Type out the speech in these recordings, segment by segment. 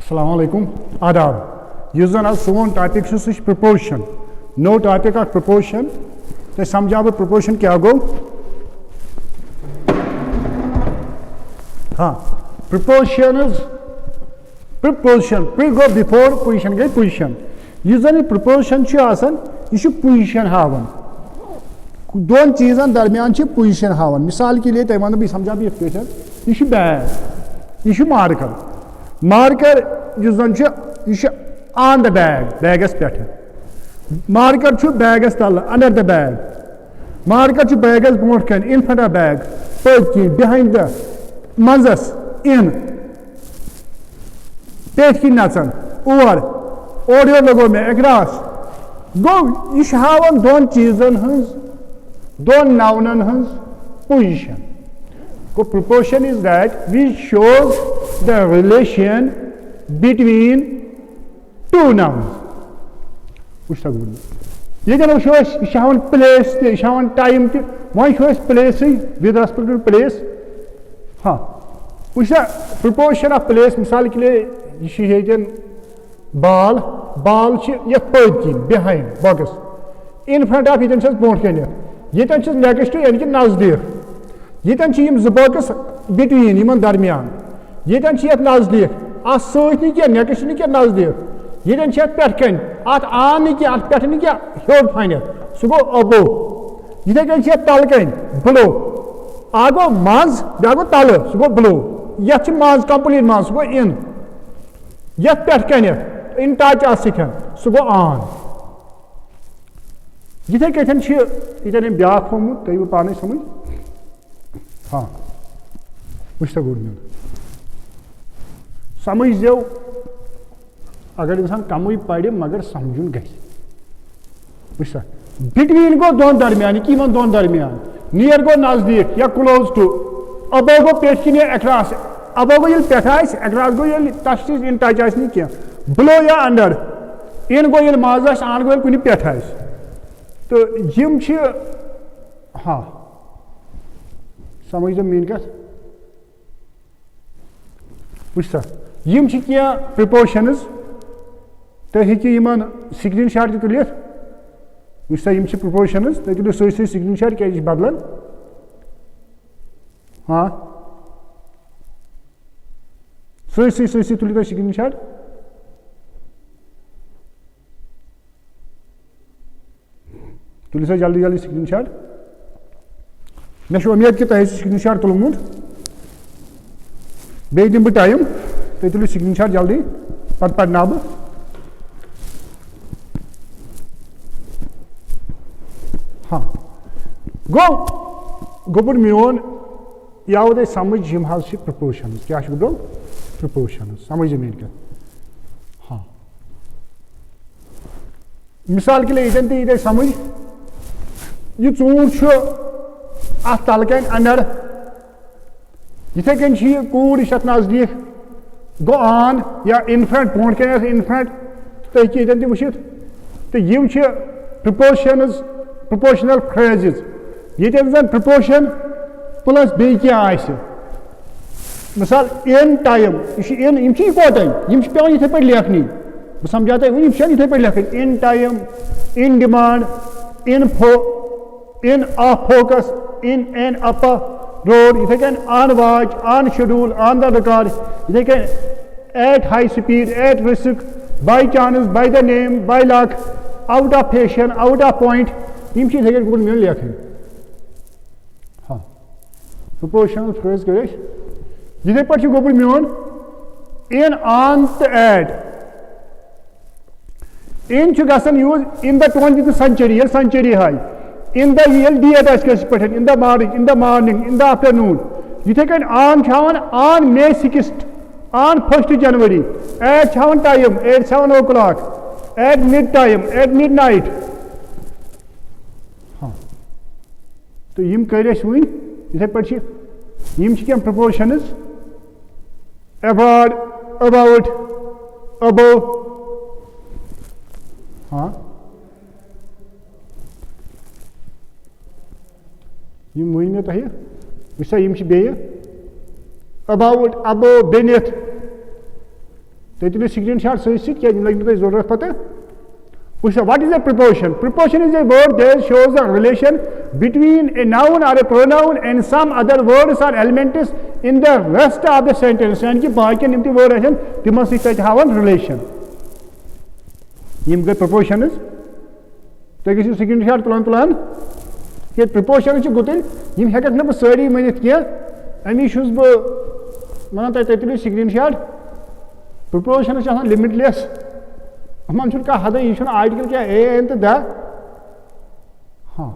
Assalamu alaikum. Adab. Yus zan az son topic is proportion. No topic of proportion. तो समझा वो proportion क्या गो? हाँ, proportion is proportion. Pre go before position गई position. Yus zan proportion ची आसन, issue position हावन. दोन चीज़न दरमियान ची position हावन. मिसाल के लिए तैवान भी समझा भी equation. Issue bag, issue marker. Marker yus zan ची issue on the bag, bag is better. Marker chu bag is tall under the bag. Marker chu bag is more can in front of bag, behind the manzas in. Page ki natsan over audio logo में across. Go इश हावन दोन चीज़न हंस दोन नाउनन हंस position. को proportion is that which shows the relation between two nouns. ये क्या लोग शो प्लेस ते शावन टाइम ते वही show place with respect to place हाँ उसे प्रोपोर्शन ऑफ प्लेस मिसाल के लिए ये बाल बाल ये पति behind box in front of ये ब्रोट कन ये नेक्स्ट यानी कि नजदीक ये बॉक्स बिटवीन इन दरमियान ये नजदीक अत सत नेक्स्ट नजदीक ये पे कन अत आन नहीं अत पे नहीं हेड फन सह गो अबो ये तल कन ब्लो आ गो मज बे गो तल सह गो ब्लो ये मज कंप्लीट मज सह गो इन ये पे कन इन टच अत सह गो आन ये कन ये ब्या थोमुत तुम पाने समझ हाँ वह गुड समझ दो अगर इंसान कम पढ़ मगर समझुन गसा बिटवीन गो दोन दरमियान कि दोन दरमियान नियर गो नजदीक या क्लोज टू अबो गो पेट कि अक्रॉस अबो गो ये पे अक्रॉस गो ये touch in touch as below या अंडर इन गो ये मज आन गो कुछ पे तो यम हाँ समझ दो मीन कत वसा यम क्या प्रिपोर्शनस तो हेकियो स्क्रीन शॉट तुलित वसा यम प्रोपोर्शनस तो तुलियो सही स्क्रीन शॉट क्या बदलन हाँ सही तुलियो तो स्क्रीन शॉट तुलियो सा जल्दी जल्दी स्क्रीन शॉट मे उम्मीद कि तुम स्क्रीन शॉट तुलमुत बे दिन बह टाइम तो तुलियो स्क्रीन शॉट जल्दी पत पढ़ना बह हाँ गो गोपुर मोन याव तुम समझ यम प्रोपोर्शन क्या गो प्रोपोर्शन समझ मीन क्या हाँ मिसाल के लिए ये समझ ये ऊंट अत तल कन अंदर इथे कन कूर यह नजदीक गो आन या इन फ्रंट ब्रोट कन इन फ्रंट तो ये वुचित तो यम प्रोपोर्शन proportional phrases ये proportion plus बे क्या मिसाल in time इन यम इकवटे यम पे इथे पे लेखनी बह समझाता यम इथे पे लेखन in time in demand in off focus in and upper road इथे कन on watch on schedule on the record इथे कन at high speed at risk by chance by the name by luck out of fashion out of point यम इथे कन good main लेखन हाँ proportional phrase कर इथे पे गोपुर मोन इन ऑन तो eight in गसन use in the 20th century century high in the date पे in the morning in the afternoon इथे कन on May 6th on 1st January at time eight 7 o'clock at mid time at mid night हाँ तो यम कर one इथे पे यम क्या प्रोपोर्शनस about about अबो हाँ यम वन मे तुह वसा यम बे अबाउट अबो बेनिथ तुम तुलो स्क्रीनशॉट सत लगे जरूरत पता what is a proportion? Proportion is a word that shows a relation between a noun or a pronoun and some other words or elements in the rest of the sentence. यानी कि बाकी निम्ति word आछन तिमन सहित हावन relation. यम गए proportions. तो किसी screenshot तुलान ये proportion च गुतिल यम हेकत न सारी मनित किया अमी शुस ब माना तुलो screenshot. Proportion च आसान limitless. हम का हद यह आर्टिकल क्या ए तो द हाँ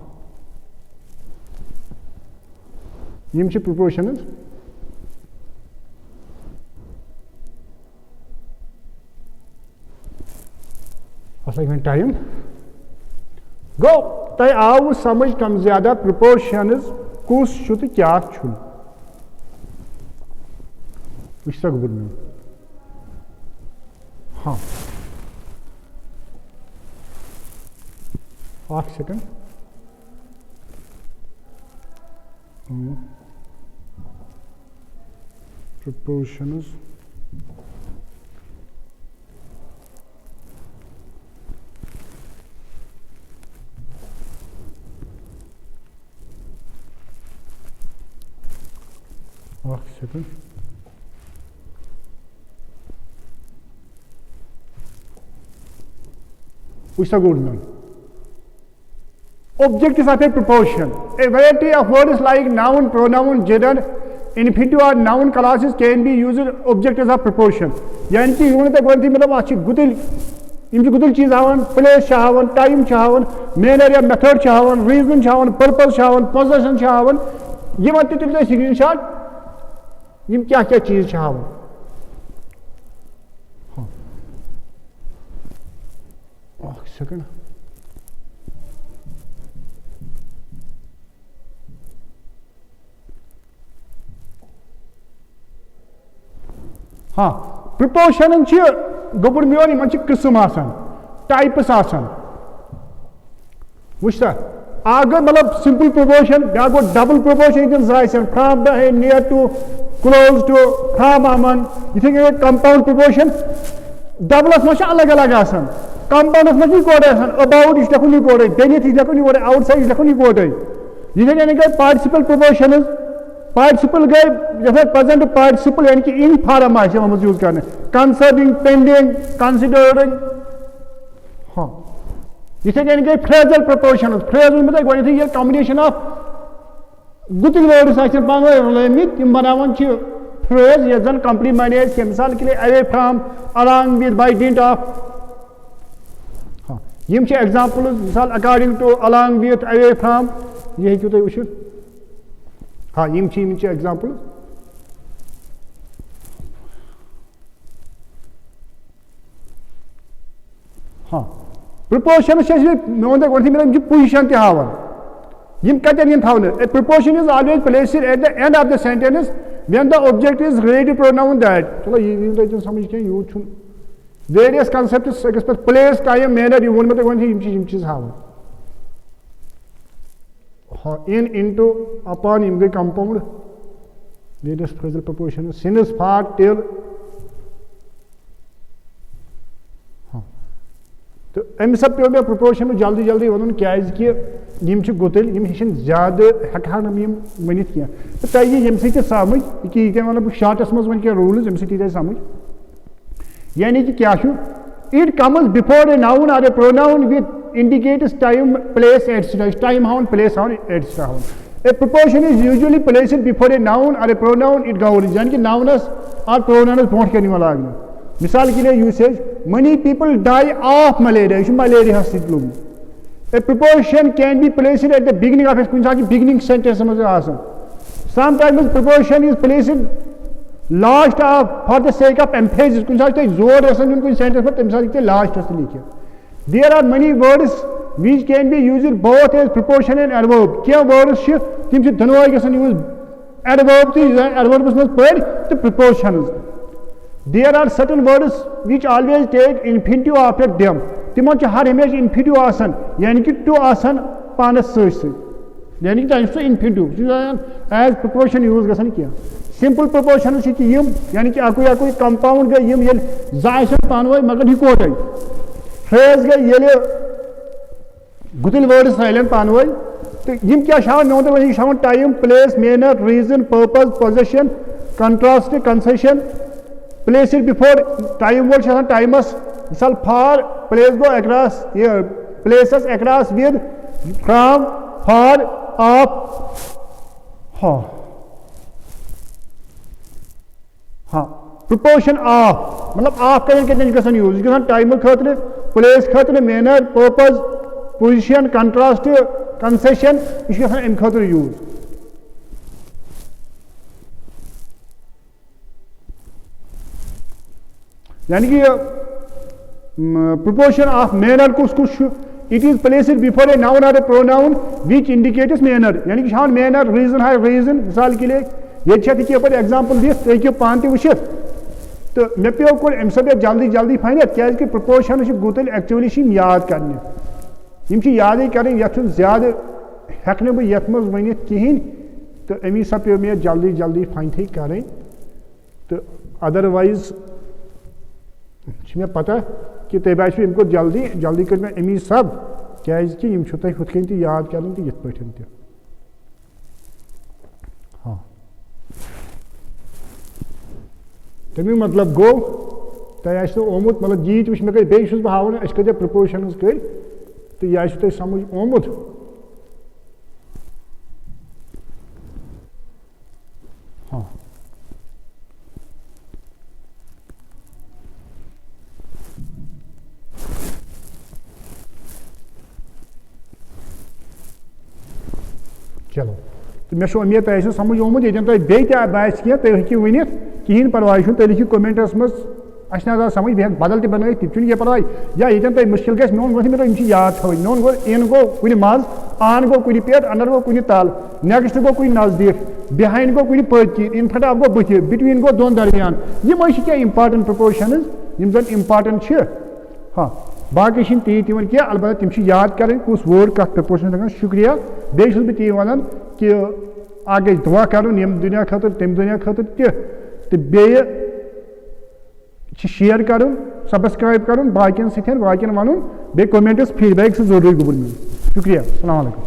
यम प्रोपोर्शनस लगे टाइम गो तह आव समझ कम ज्यादा प्रोपोर्शनस कुस तो क्या वह हाँ एक सेकंड proportions एक सेकंड उसका गुण Objects of a proportion. A variety of words like noun, pronoun, gender, infinitive or noun classes can be used objects of proportion. यानी कि यूँ तक बनती मतलब अच्छी गुतिल इनकी गुतिल चीज़ हावन place हावन time हावन manner या method हावन reason हावन purpose हावन possession हावन ये मत तुझे screenshot ये क्या क्या चीज़ हावन हाँ सेकंड हाँ प्रोपोर्शन गोपुर मोन इन किस्म टाइप्स वुचा अगर मतलब सिंपल प्रोपोर्शन ब्या गो डबल प्रोपोर्शन जान from near to close to from अमन इथे कंपाउंड प्रोपोर्शन डबलस मज अलग अलग कंपाउंडस मज इकोटे अबाउट यह लेखुन इकोटे बेनिथ यह लेखुन इकोटे आउटसाइड लेखुन इकोटे इथे पार्टिसिपल प्रोपोर्शन पार्टिसिपल गए जैसे प्रेजेंट पार्टिसिपल यानी कि इन फॉर्म यूज करने कंसर्निंग पेंडिंग कंसिडरिंग हाँ इसे यानी कि फ्रेजल प्रोपोर्शन फ्रेज मतलब ये कॉम्बिनेशन ऑफ गुतिल वर्ड्स पावे रलमित तम बनावन फ्रेज ये जन कॉम्प्लीमेंट मिसाल के लिए away from along with by dint of हाँ यम एग्जांपल मिसाल according to along with away from ये हेकु तुम वुचित हाँ यम एग्जांपल हाँ प्रोपोर्शन मोन तक पोजिशन तहावन कतन थवन a preposition is always placed at the end of the sentence when the object is related pronoun that चलो ये समझ क्या यूथ वेरियस कॉन्सेप्ट्स अगस पे प्लेस टाइम मैनर वो मे चीज हावन हाँ इन इनटू अपॉन गई compound various phrasal preposition since for till हाँ तो अम सब पे प्रोपोर्शन जल्दी जल्दी वन क्या गुतिल ज्यादा हेका वन क्या तो तह ये समझ कि वन शार्टस मज क्या रूल्स अम समझ यानी कि क्या it comes before a noun or a pronoun with indicates time, place, etc. Time haven, place haven, etc. A proportion is usually placed before a noun or a pronoun it governs. यानी कि nouns और pronouns पहुँच करने वाला आगे. मिसाल के लिए usage many people die of malaria. इस malaria हस्तित लोग. A proportion can be placed at the beginning of a कुछ आगे beginning sentence समझ आसान. Sometimes proportion is placed last of for the sake of emphasis. कुछ आगे जोर ऐसा कुछ sentence पर मिसाल के लिए last ऐसे लिखे. There are many words which can be used both as preposition and adverb. क्या words तिम दोनों गसन यूज adverb तो adverb मज पढ़ तो prepositions. There are certain words which always take infinitive after them. तिमन हर हमेशा infinitive आसन यानी कि to आसन पानस सही यानी कि तक इन्फिनिटिव एज प्रोपोर्शन यूज गसान क्या सिंपल प्रोपोर्शन यानी कि अकुई कंपाउंड गई जान पानवे मगर इकोटे फ्रेज गई गुतल वर्ड साइलेंट पानवे तो क्या मे वो time place manner reason purpose position contrast concession place it before time word times मिसाल फॉर प्लेस गो अक्रॉस ये places across with from for of हाँ हाँ प्रोपोर्शन ऑफ मतलब ऑफ कतन यूज गसान टाइम खतर प्लेस खतर manner purpose position contrast concession यह अम खतर यूज यानी कि proportion of manner कुछ it is placed before a noun or a pronoun which indicates manner यानी कि manner reason है reason मिसाल के लिए ये पर एग्जांपल दिस तो पान तक वुचित तो मे पे कोर अम सब जल्दी जल्दी फाइन क्या proportion गुतल एक्चुअली याद करने याद करें ये ज्यादा हेक् बह ये वन कहें तो अमी सब पे मे जल्दी जल्दी फाइन करें तो अदरवाइज मे पता कि तह बो अम जल्दी जल्दी कर अमी सब क्या तुम हुत कन याद कर ये पे हाँ तमिक मतलब गो तह ओमुत मतलब यीत वो मे बेस बह हावन अस प्रपोर्शन कर तो यह तुम समझ ओमुत हाँ चलो तो मे उम्मीद तुम समझ ओमुत ये तुम बास कह तुम हेकि वन कहें परवाह तुम लिखियो कमेंटस मज अस समझ बह बदल तह बन तह परवाह या ये तुम मुश्किल गि मोन वो मे याद थो मोन गो इन गो कुन मज आन गो कुन पेट अंदर गो कुन तल नेक्स्ट गो कुन नजदीक बिहाइंड गो कुन पत्कि इन फ्रंट ऑफ गो बुथ बिटवीन गो दोन दरमियान यम क्या इंपॉर्टेंट प्रोपोर्शनस यम जन इंपॉर्टेंट हाँ बाकी तीत कह अलबत्ता तम याद करें कुछ वर्ड कत प्रपोर्शन शुक्रिया बेस ती वन कि आगे दुआ कर दुनिया खतर तम दुनिया खतर तो बे शेयर कर सब्सक्राइब कर बाकियन वन बे कमेंटस फीडबैक जरूरी गुबुन मिल शुक्रिया अस्सलाम वालेकुम।